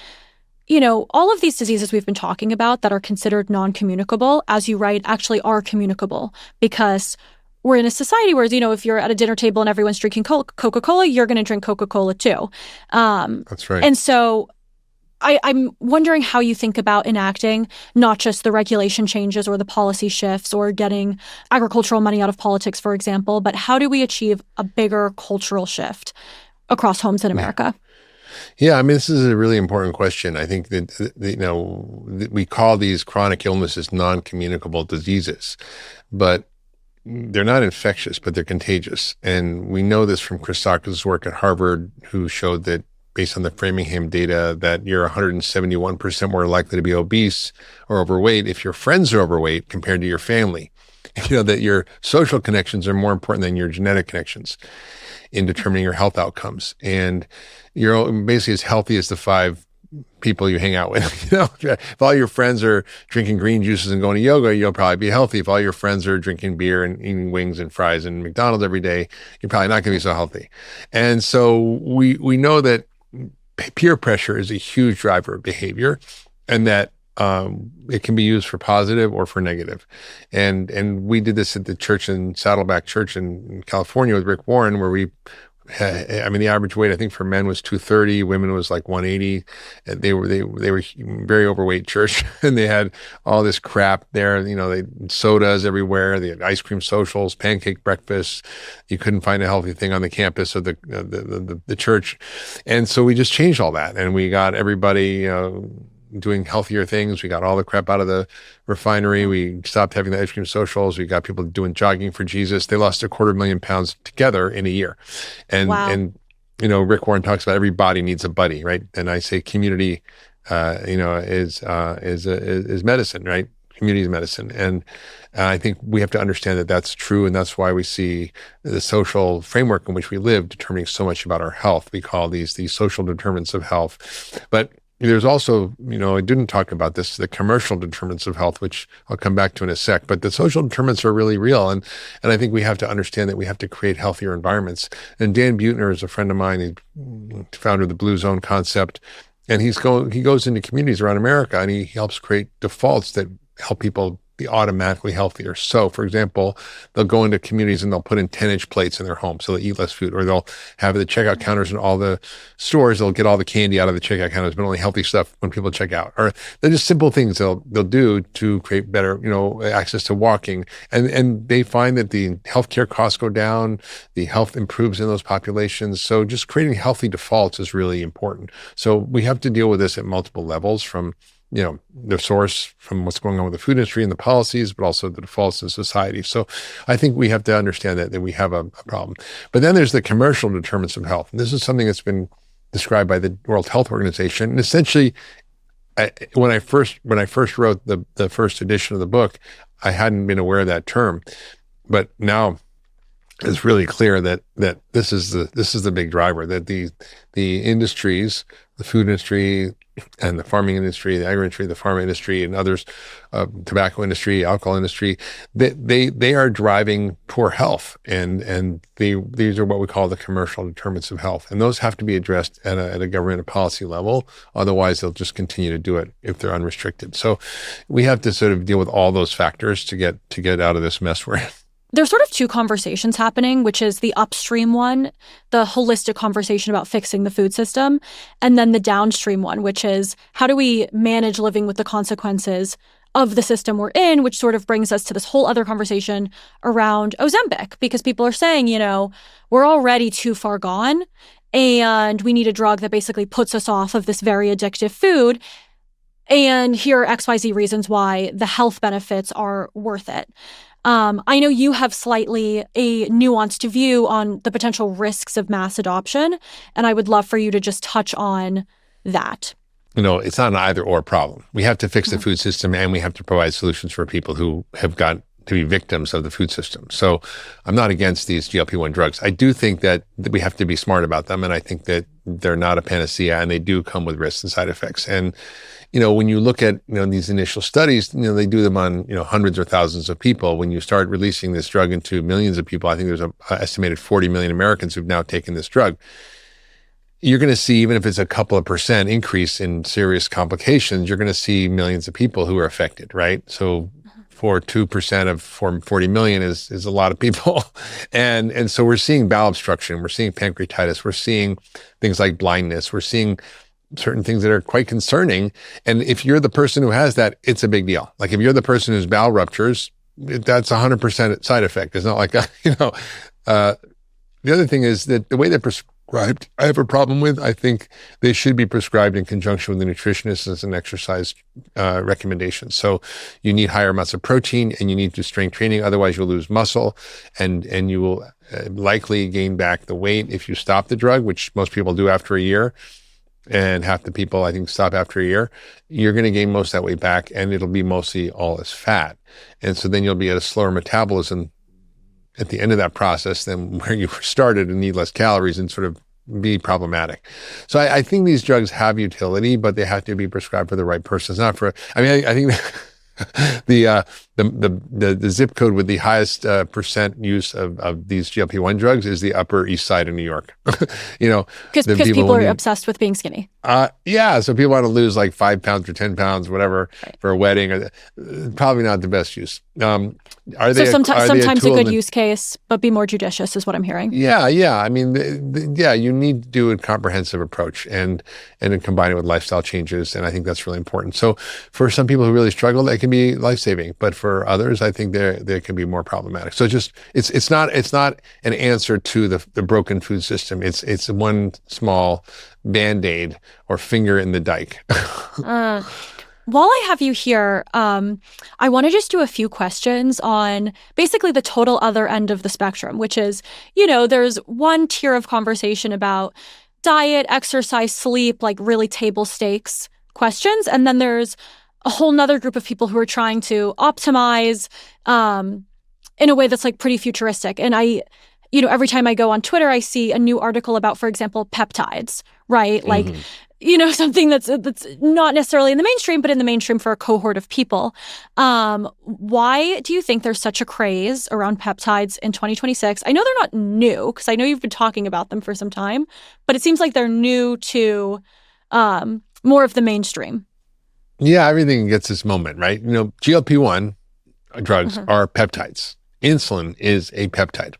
all of these diseases we've been talking about that are considered non-communicable, as you write, actually are communicable, because we're in a society where, if you're at a dinner table and everyone's drinking Coca-Cola, you're going to drink Coca-Cola too. That's right. And so I'm wondering how you think about enacting not just the regulation changes or the policy shifts or getting agricultural money out of politics, for example, but how do we achieve a bigger cultural shift across homes in America? Yeah, I mean, this is a really important question. I think that, we call these chronic illnesses non-communicable diseases, but they're not infectious, but they're contagious. And we know this from Chris Sacco's work at Harvard, who showed that based on the Framingham data, that you're 171% more likely to be obese or overweight if your friends are overweight compared to your family. That your social connections are more important than your genetic connections in determining your health outcomes. And you're basically as healthy as the 5 people you hang out with. If all your friends are drinking green juices and going to yoga, you'll probably be healthy. If all your friends are drinking beer and eating wings and fries and McDonald's every day, you're probably not going to be so healthy. And so we know that peer pressure is a huge driver of behavior, and that it can be used for positive or for negative. And we did this at the church in Saddleback Church in California with Rick Warren, where we the average weight, I think, for men was 230, women was like 180. And they were very overweight church, and they had all this crap there. They had sodas everywhere. They had ice cream socials, pancake breakfasts. You couldn't find a healthy thing on the campus of the church. And so we just changed all that, and we got everybody, doing healthier things. We got all the crap out of the refinery. We stopped having the ice cream socials. We got people doing jogging for Jesus. They lost 250,000 pounds together in a year. And, wow. and Rick Warren talks about every body needs a buddy, right? And I say community, is medicine, right? Community is medicine. And I think we have to understand that that's true. And that's why we see the social framework in which we live determining so much about our health. We call these social determinants of health. But there's also, I didn't talk about this, the commercial determinants of health, which I'll come back to in a sec, but the social determinants are really real. And I think we have to understand that we have to create healthier environments. And Dan Buettner is a friend of mine, he's founder of the Blue Zone concept. And he goes into communities around America and he helps create defaults that help people be automatically healthier. So, for example, they'll go into communities and they'll put in 10-inch plates in their home so they eat less food, or they'll have the checkout counters in all the stores. They'll get all the candy out of the checkout counters, but only healthy stuff when people check out. Or they're just simple things they'll do to create better, access to walking. And they find that the healthcare costs go down, the health improves in those populations. So just creating healthy defaults is really important. So we have to deal with this at multiple levels, from the source, from what's going on with the food industry and the policies, but also the defaults in society. So I think we have to understand that we have a problem. But then there's the commercial determinants of health. And this is something that's been described by the World Health Organization. And essentially, when I first wrote the first edition of the book, I hadn't been aware of that term. But now it's really clear that this is the big driver, that the industries, the food industry and the farming industry, the agri industry, the pharma industry, and others, tobacco industry, alcohol industry, they are driving poor health, and these are what we call the commercial determinants of health, and those have to be addressed at a government and policy level. Otherwise, they'll just continue to do it if they're unrestricted. So we have to sort of deal with all those factors to get out of this mess we're in. There's sort of two conversations happening, which is the upstream one, the holistic conversation about fixing the food system, and then the downstream one, which is how do we manage living with the consequences of the system we're in, which sort of brings us to this whole other conversation around Ozempic, because people are saying, we're already too far gone and we need a drug that basically puts us off of this very addictive food. And here are XYZ reasons why the health benefits are worth it. I know you have slightly a nuanced view on the potential risks of mass adoption, and I would love for you to just touch on that. It's not an either or problem. We have to fix the food system, and we have to provide solutions for people who have got to be victims of the food system. So I'm not against these GLP-1 drugs. I do think that we have to be smart about them, and I think that they're not a panacea, and they do come with risks and side effects. And when you look at, these initial studies, they do them on, hundreds or thousands of people. When you start releasing this drug into millions of people, I think there's an estimated 40 million Americans who've now taken this drug. You're going to see, even if it's a couple of % increase in serious complications, you're going to see millions of people who are affected, right? So for 2% of 40 million is a lot of people. And so we're seeing bowel obstruction, we're seeing pancreatitis, we're seeing things like blindness, we're seeing certain things that are quite concerning. And if you're the person who has that, it's a big deal. Like if you're the person whose bowel ruptures, that's 100% side effect. It's not like, the other thing is that the way they're prescribed, I have a problem with. I think they should be prescribed in conjunction with the nutritionist as an exercise recommendation. So you need higher amounts of protein and you need to strength training. Otherwise you'll lose muscle and you will likely gain back the weight if you stop the drug, which most people do after a year. And half the people, I think, stop after a year. You're going to gain most of that weight back, and it'll be mostly all as fat. And so then you'll be at a slower metabolism at the end of that process than where you started and need less calories and sort of be problematic. So I think these drugs have utility, but they have to be prescribed for the right person. It's not for, I think the zip code with the highest percent use of these GLP-1 drugs is the Upper East Side of New York. Because people are obsessed with being skinny. So people want to lose like 5 pounds or 10 pounds, whatever, for a wedding. Probably not the best use. Sometimes a good use case, but be more judicious is what I'm hearing. Yeah. I mean, you need to do a comprehensive approach and then combine it with lifestyle changes. And I think that's really important. So for some people who really struggle, that can be life-saving. But for others, I think they can be more problematic. So it's not an answer to the broken food system. It's one small Band-Aid or finger in the dike. While I have you here, I want to just do a few questions on basically the total other end of the spectrum, which is, there's one tier of conversation about diet, exercise, sleep, like really table stakes questions. And then there's a whole nother group of people who are trying to optimize in a way that's like pretty futuristic. And every time I go on Twitter, I see a new article about, for example, peptides, right? Like, something that's not necessarily in the mainstream, but in the mainstream for a cohort of people. Why do you think there's such a craze around peptides in 2026? I know they're not new, because I know you've been talking about them for some time, but it seems like they're new to more of the mainstream. Yeah, everything gets its moment, right? GLP-1 drugs are peptides. Insulin is a peptide.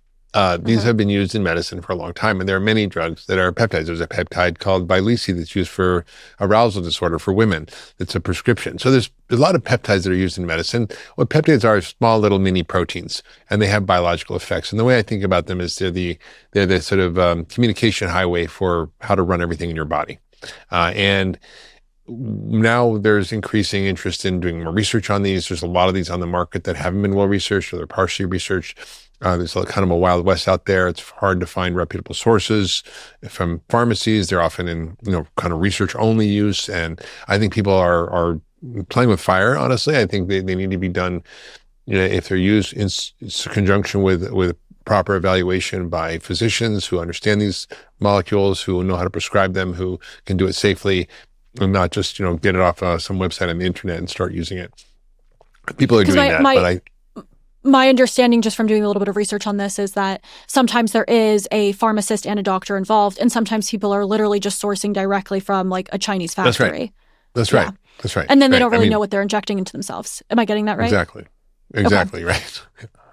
These have been used in medicine for a long time, and there are many drugs that are peptides. There's a peptide called Vyleesi that's used for arousal disorder for women. It's a prescription. So there's a lot of peptides that are used in medicine. What peptides are small little mini proteins, and they have biological effects. And the way I think about them is they're the sort of communication highway for how to run everything in your body. And now there's increasing interest in doing more research on these. There's a lot of these on the market that haven't been well researched, or they're partially researched. There's kind of a Wild West out there. It's hard to find reputable sources from pharmacies. They're often in, kind of research only use. And I think people are playing with fire, honestly. I think they need to be done, if they're used in conjunction with proper evaluation by physicians who understand these molecules, who know how to prescribe them, who can do it safely, and not just, get it off some website on the internet and start using it. People are doing that, my understanding, just from doing a little bit of research on this, is that sometimes there is a pharmacist and a doctor involved, and sometimes people are literally just sourcing directly from like a Chinese factory. That's right. That's right. And then they don't really know what they're injecting into themselves. Am I getting that right? Exactly. Okay. Right.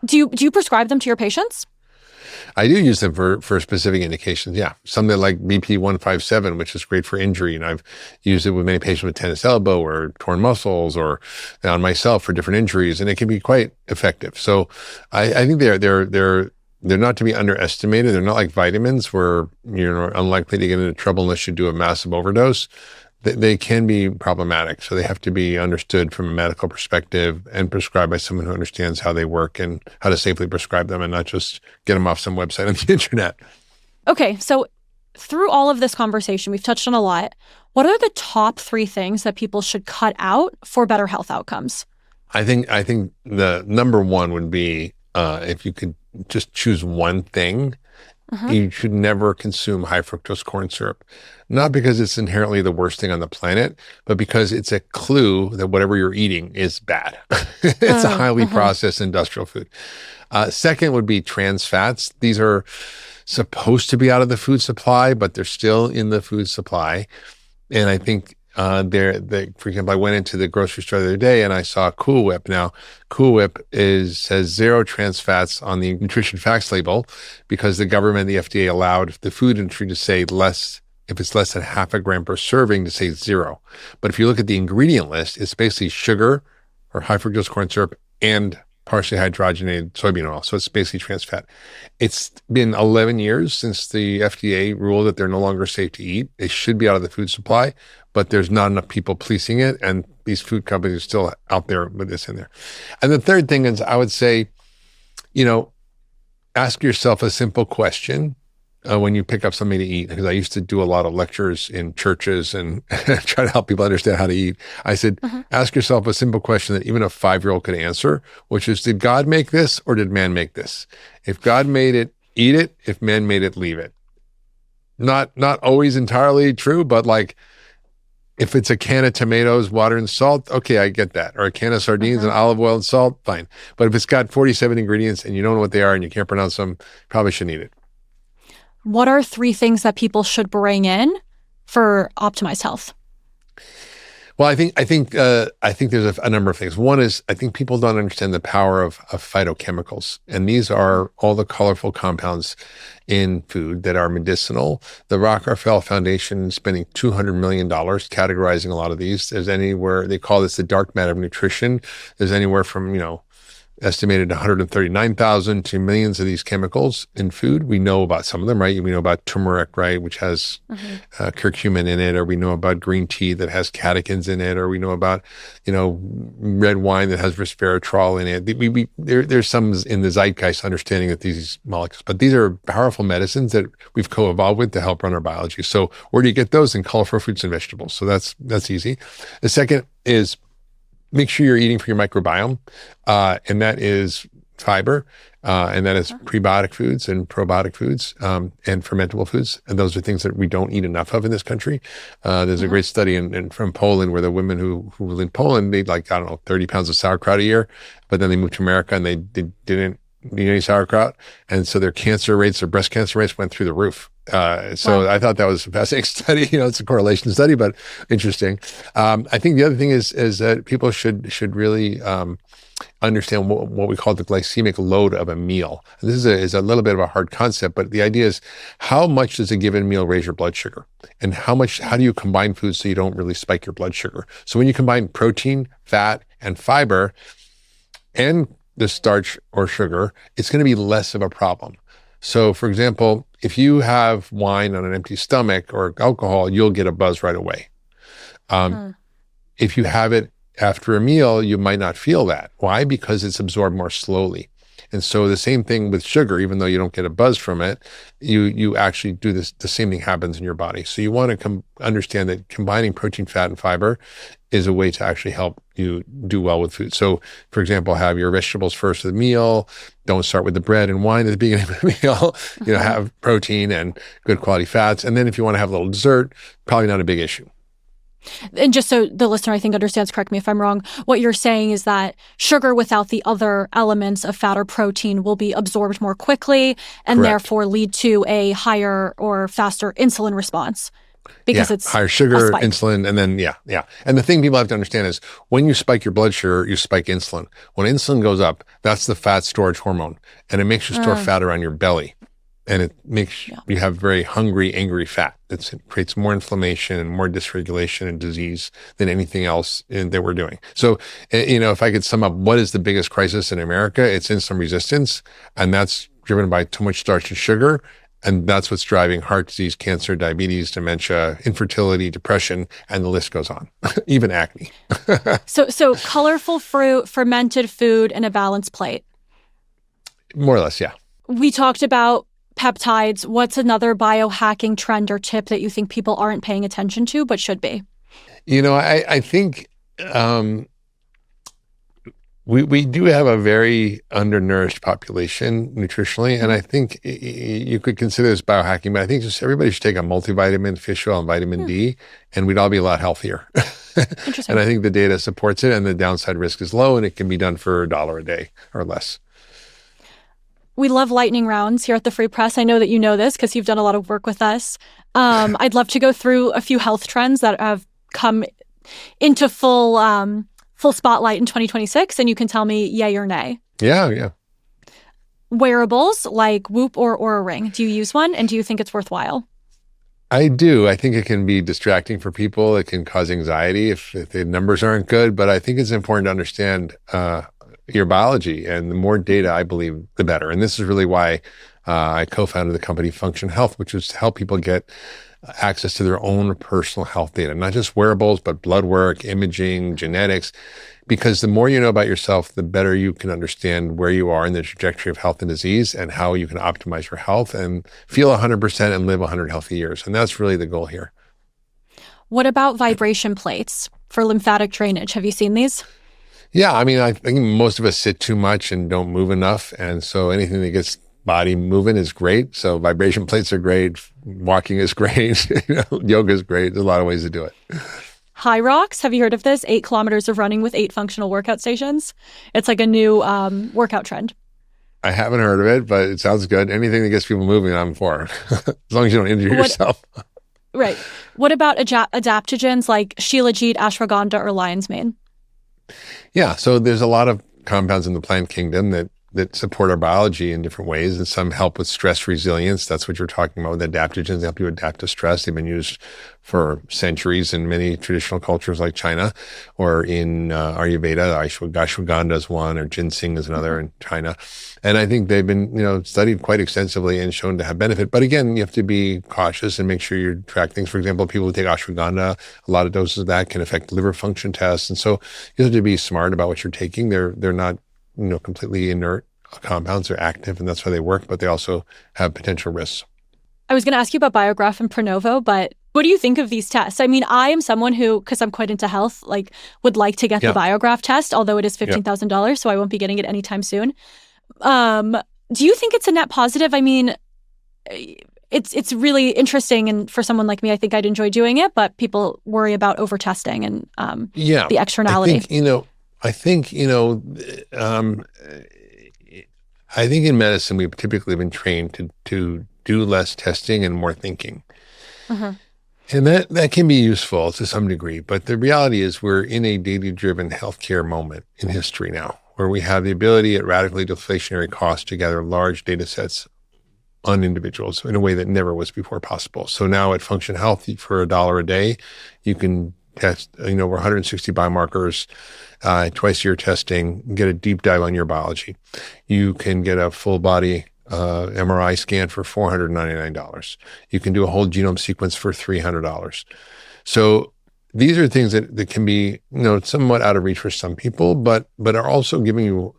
Do you prescribe them to your patients? I do use them for specific indications. Yeah. Something like BP157, which is great for injury. And I've used it with many patients with tennis elbow or torn muscles, or on myself for different injuries. And it can be quite effective. So I think they're not to be underestimated. They're not like vitamins where you're unlikely to get into trouble unless you do a massive overdose. They can be problematic. So they have to be understood from a medical perspective and prescribed by someone who understands how they work and how to safely prescribe them, and not just get them off some website on the internet. Okay. So through all of this conversation, we've touched on a lot. What are the top 3 things that people should cut out for better health outcomes? I think the number one would be, if you could just choose one thing, you should never consume high fructose corn syrup. Not because it's inherently the worst thing on the planet, but because it's a clue that whatever you're eating is bad. It's a highly processed industrial food. Second would be trans fats. These are supposed to be out of the food supply, but they're still in the food supply. And I think for example, I went into the grocery store the other day and I saw Cool Whip. Now, Cool Whip says 0 trans fats on the nutrition facts label, because the government, the FDA, allowed the food industry to say less, if it's less than half a gram per serving, to say 0. But if you look at the ingredient list, it's basically sugar or high fructose corn syrup and partially hydrogenated soybean oil. So it's basically trans fat. It's been 11 years since the FDA ruled that they're no longer safe to eat. They should be out of the food supply, but there's not enough people policing it. And these food companies are still out there with this in there. And the third thing is, I would say, ask yourself a simple question when you pick up something to eat, because I used to do a lot of lectures in churches and try to help people understand how to eat. I said, ask yourself a simple question that even a 5-year-old could answer, which is, did God make this or did man make this? If God made it, eat it. If man made it, leave it. Not always entirely true, but like, if it's a can of tomatoes, water, and salt, okay, I get that. Or a can of sardines and olive oil and salt, fine. But if it's got 47 ingredients and you don't know what they are and you can't pronounce them, probably shouldn't eat it. What are 3 things that people should bring in for optimized health? Well, I think there's a number of things. One is, I think people don't understand the power of phytochemicals. And these are all the colorful compounds in food that are medicinal. The Rockefeller Foundation is spending $200 million categorizing a lot of these. There's anywhere, they call this the dark matter of nutrition. There's anywhere from, estimated 139,000 to millions of these chemicals in food. We know about some of them, right? We know about turmeric, right, which has curcumin in it, or we know about green tea that has catechins in it, or we know about, red wine that has resveratrol in it. There's some in the zeitgeist understanding that these molecules, but these are powerful medicines that we've co-evolved with to help run our biology. So where do you get those? In colorful fruits and vegetables. So that's easy. The second is make sure you're eating for your microbiome, and that is fiber, and that is prebiotic foods and probiotic foods, and fermentable foods. And those are things that we don't eat enough of in this country. There's a great study from Poland where the women who live in Poland, they ate 30 pounds of sauerkraut a year, but then they moved to America and they didn't eat any sauerkraut. And so their breast cancer rates went through the roof. So I thought that was a fascinating study. It's a correlation study, but interesting. I think the other thing is that people should really understand what we call the glycemic load of a meal. And this is a little bit of a hard concept, but the idea is how much does a given meal raise your blood sugar, and how do you combine foods so you don't really spike your blood sugar? So when you combine protein, fat, and fiber, and the starch or sugar, it's going to be less of a problem. So, for example, if you have wine on an empty stomach or alcohol, you'll get a buzz right away. If you have it after a meal, you might not feel that. Why? Because it's absorbed more slowly. And so the same thing with sugar, even though you don't get a buzz from it, you actually do this. The same thing happens in your body. So you want to understand that combining protein, fat, and fiber is a way to actually help you do well with food. So, for example, have your vegetables first of the meal. Don't start with the bread and wine at the beginning of the meal. Have protein and good quality fats. And then if you want to have a little dessert, probably not a big issue. And just so the listener, I think, understands, correct me if I'm wrong, what you're saying is that sugar without the other elements of fat or protein will be absorbed more quickly and Correct. Therefore lead to a higher or faster insulin response. Because it's higher sugar, insulin, and then, And the thing people have to understand is when you spike your blood sugar, you spike insulin. When insulin goes up, that's the fat storage hormone, and it makes you store fat around your belly. And it makes you have very hungry, angry fat. It creates more inflammation and more dysregulation and disease than anything else that we're doing. So, if I could sum up what is the biggest crisis in America, it's insulin resistance, and that's driven by too much starch and sugar. And that's what's driving heart disease, cancer, diabetes, dementia, infertility, depression, and the list goes on, even acne. So colorful fruit, fermented food, and a balanced plate. More or less, yeah. We talked about peptides. What's another biohacking trend or tip that you think people aren't paying attention to but should be? I think we do have a very undernourished population nutritionally, and I think you could consider this biohacking, but I think just everybody should take a multivitamin, fish oil, and vitamin D, and we'd all be a lot healthier. Interesting. And I think the data supports it, and the downside risk is low, and it can be done for $1 a day or less. We love lightning rounds here at the Free Press. I know that you know this because you've done a lot of work with us. I'd love to go through a few health trends that have come into full spotlight in 2026, and you can tell me yay or nay. Yeah. Wearables like Whoop or Oura Ring. Do you use one, and do you think it's worthwhile? I do. I think it can be distracting for people. It can cause anxiety if the numbers aren't good, but I think it's important to understand your biology, and the more data, I believe, the better. And this is really why I co-founded the company Function Health, which was to help people get access to their own personal health data, not just wearables, but blood work, imaging, genetics, because the more you know about yourself, the better you can understand where you are in the trajectory of health and disease and how you can optimize your health and feel 100% and live 100 healthy years. And that's really the goal here. What about vibration plates for lymphatic drainage? Have you seen these? Yeah, I think most of us sit too much and don't move enough. And so anything that gets body moving is great. So vibration plates are great. Walking is great. Yoga is great. There's a lot of ways to do it. High Rocks, have you heard of this? 8 kilometers of running with 8 functional workout stations. It's like a new workout trend. I haven't heard of it, but it sounds good. Anything that gets people moving, I'm for. As long as you don't injure yourself. Right. What about adaptogens like Shilajit, ashwagandha, or lion's mane? Yeah, so there's a lot of compounds in the plant kingdom that that support our biology in different ways, and some help with stress resilience. That's what you're talking about with adaptogens. They help you adapt to stress. They've been used for centuries in many traditional cultures like China, or in Ayurveda. Ashwagandha is one, or ginseng is another in China. And I think they've been, studied quite extensively and shown to have benefit. But again, you have to be cautious and make sure you track things. For example, people who take ashwagandha, a lot of doses of that can affect liver function tests. And so you have to be smart about what you're taking. They're not, completely inert compounds. Are active, and that's why they work, but they also have potential risks. I was going to ask you about Biograph and Pronovo, but what do you think of these tests? I mean, I am someone who, because I'm quite into health, would like to get the Biograph test, although it is $15,000, so I won't be getting it anytime soon. Do you think it's a net positive? I mean, it's really interesting, and for someone like me, I think I'd enjoy doing it, but people worry about over-testing and the externality. I think in medicine, we've typically been trained to do less testing and more thinking. Mm-hmm. And that can be useful to some degree. But the reality is we're in a data-driven healthcare moment in history now, where we have the ability at radically deflationary cost to gather large data sets on individuals in a way that never was before possible. So now at Function Health, for $1 a day, you can test, over 160 biomarkers, twice a year testing, get a deep dive on your biology. You can get a full body MRI scan for $499. You can do a whole genome sequence for $300. So these are things that can be, somewhat out of reach for some people, but are also giving you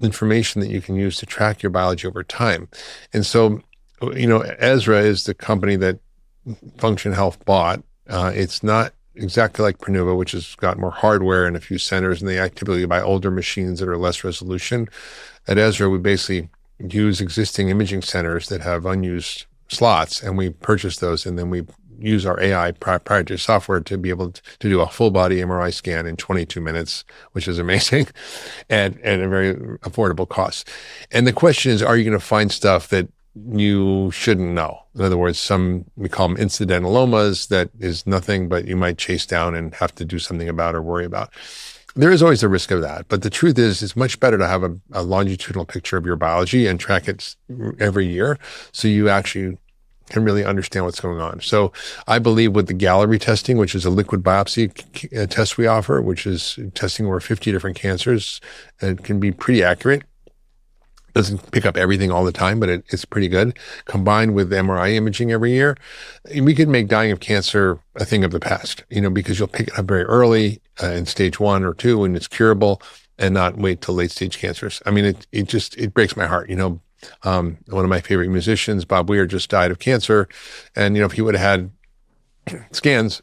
information that you can use to track your biology over time. And so, Ezra is the company that Function Health bought. It's not exactly like Pronovo, which has got more hardware and a few centers, and they typically buy older machines that are less resolution. At Ezra, we basically use existing imaging centers that have unused slots, and we purchase those, and then we use our AI proprietary software to be able to do a full body MRI scan in 22 minutes, which is amazing, at a very affordable cost. And the question is, are you going to find stuff that you shouldn't know? In other words, we call them incidentalomas, that is nothing, but you might chase down and have to do something about or worry about. There is always a risk of that. But the truth is, it's much better to have a longitudinal picture of your biology and track it every year, so you actually can really understand what's going on. So I believe with the Gallery testing, which is a liquid biopsy test we offer, which is testing over 50 different cancers, and it can be pretty accurate. Doesn't pick up everything all the time, but it's pretty good. Combined with MRI imaging every year, we could make dying of cancer a thing of the past, because you'll pick it up very early in stage 1 or 2 when it's curable, and not wait till late stage cancers. I mean, it breaks my heart. One of my favorite musicians, Bob Weir, just died of cancer. And, if he would have had scans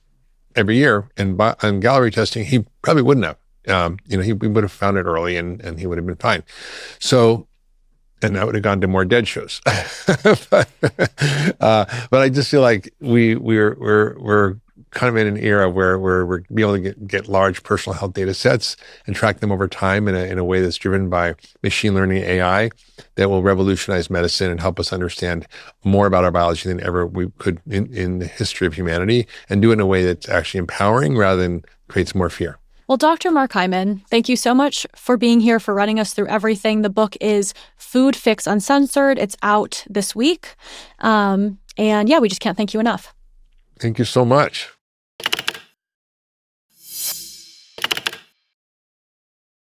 every year and Gallery testing, he probably wouldn't have. We would have found it early and he would have been fine. So, and I would have gone to more Dead shows. but I just feel like we're kind of in an era where we're be able to get large personal health data sets and track them over time in a way that's driven by machine learning AI that will revolutionize medicine and help us understand more about our biology than ever we could in the history of humanity, and do it in a way that's actually empowering rather than creates more fear. Well, Dr. Mark Hyman, thank you so much for being here, for running us through everything. The book is Food Fix Uncensored. It's out this week. And we just can't thank you enough. Thank you so much.